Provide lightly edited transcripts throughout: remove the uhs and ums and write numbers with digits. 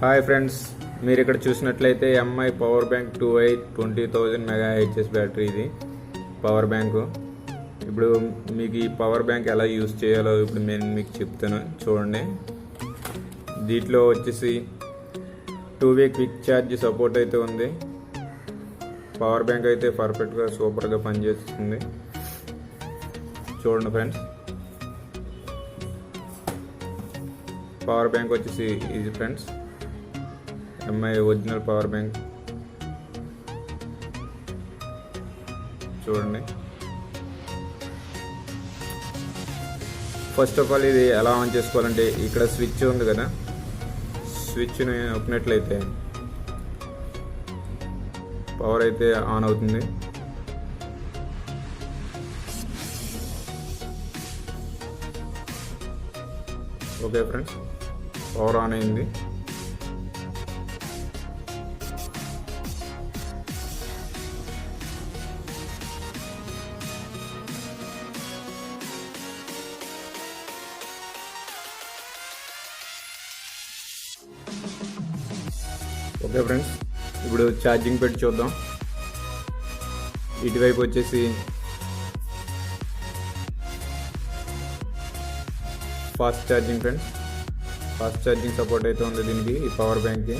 Hi friends, మీరు ఇక్కడ చూసినట్లయితే MI power bank 2i 20,000 mAh battery. ఇది పవర్ బ్యాంకు. ఇప్పుడు మీకు ఈ పవర్ బ్యాంక్ ఎలా యూజ్ చేయాలో ఇప్పుడు నేను మీకు చెప్తాను, చూడండి. దీంట్లో వచ్చేసి 2-way క్విక్ ఛార్జ్ సపోర్ట్ అయితే ఉంది. పవర్ బ్యాంక్ అయితే పర్ఫెక్ట్గా సూపర్గా పనిచేస్తుంది. చూడండి ఫ్రెండ్స్, పవర్ బ్యాంక్ వచ్చేసి ఇది friends, MI original power bank. చూడండి, ఫస్ట్ ఆఫ్ ఆల్ ఇది ఎలా ఆన్ చేసుకోవాలంటే ఇక్కడ స్విచ్ ఉంది కదా, స్విచ్ని నొక్కినట్లయితే పవర్ అయితే ఆన్ అవుతుంది. ఓకే ఫ్రెండ్స్, పవర్ ఆన్ అయింది. ఓకే ఫ్రెండ్స్, ఇప్పుడు ఛార్జింగ్ పెట్టి చూద్దాం. ఇటువైపు వచ్చేసి fast charging friends, fast charging support అయితే ఉంది దీనికి, ఈ పవర్ బ్యాంక్కి.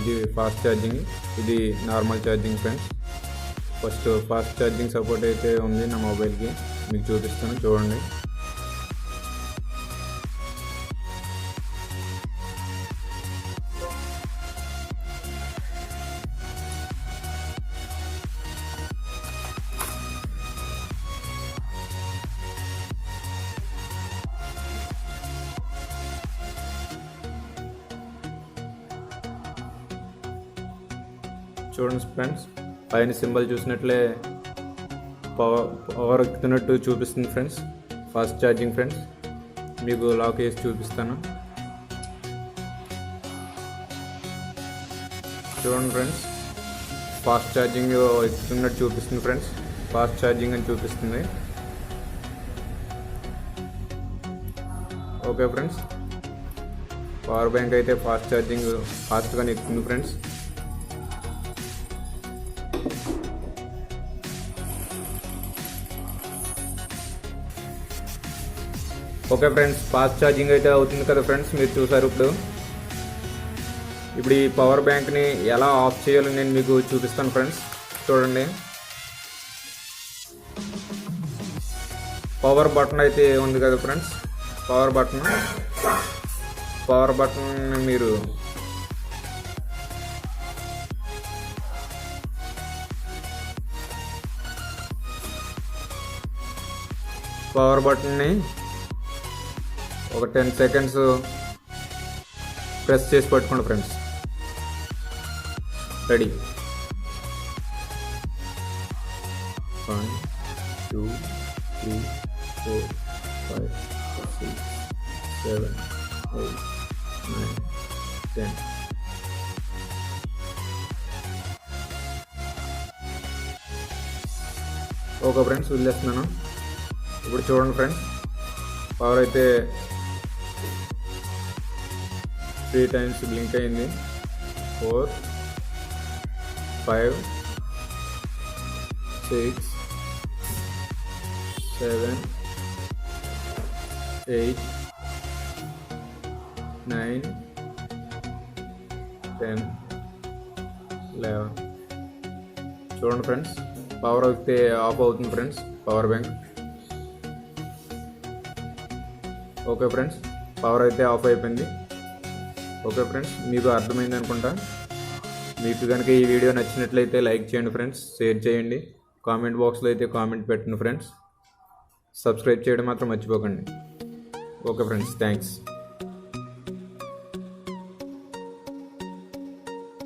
ఇది ఫాస్ట్ ఛార్జింగ్, ఇది normal charging friends. First fast charging support అయితే ఉంది నా మొబైల్కి, మీకు చూపిస్తాను చూడండి. చూడండి ఫ్రెండ్స్, పైన సింబల్ చూసినట్లే పవర్ ఎక్కుతున్నట్టు చూపిస్తుంది ఫ్రెండ్స్. ఫాస్ట్ ఛార్జింగ్ ఫ్రెండ్స్, మీకు లాక్ వేసి చూపిస్తాను. చూడండి ఫ్రెండ్స్, ఫాస్ట్ ఛార్జింగ్ ఎక్కుతున్నట్టు చూపిస్తుంది ఫ్రెండ్స్, ఫాస్ట్ ఛార్జింగ్ అని చూపిస్తుంది. ఓకే ఫ్రెండ్స్, పవర్ బ్యాంక్ అయితే ఫాస్ట్ ఛార్జింగ్ ఫాస్ట్గానే ఎక్కుతుంది friends. Okay friends, fast charging అయితే అవుతుంది కదా ఫ్రెండ్స్, మీరు చూసారు. ఇప్పుడు ఈ పవర్ బ్యాంక్ని ఎలా ఆఫ్ చేయాలో నేను మీకు చూపిస్తాను ఫ్రెండ్స్. చూడండి, పవర్ బటన్ అయితే ఉంది కదా ఫ్రెండ్స్, పవర్ బటన్ మీరు పవర్ బటన్ని ఒక 10 seconds ప్రెస్ చేసి పట్టుకోండి ఫ్రెండ్స్. రెడీ, 1 2 3 4 5 6 7 8 9 10. ఓకే ఫ్రెండ్స్, వదిలేస్తున్నాను. ఇప్పుడు చూడండి ఫ్రెండ్స్, పవర్ అయితే 3 times బ్లింక్ అయింది. 4 5 6 7 8 9 10 11. చూడండి ఫ్రెండ్స్, పవర్ అయితే ఆఫ్ అవుతుంది friends, power bank. Okay friends, power అయితే ఆఫ్ అయిపోయింది. ఓకే ఫ్రెండ్స్, మీకు అర్థమైంది అనుకుంటా. మీకు కనుక ఈ వీడియో నచ్చినట్లయితే లైక్ చేయండి ఫ్రెండ్స్, షేర్ చేయండి, కామెంట్ బాక్స్లో అయితే కామెంట్ పెట్టండి ఫ్రెండ్స్. సబ్స్క్రైబ్ చేయడం మాత్రం మర్చిపోకండి. Okay friends, thanks.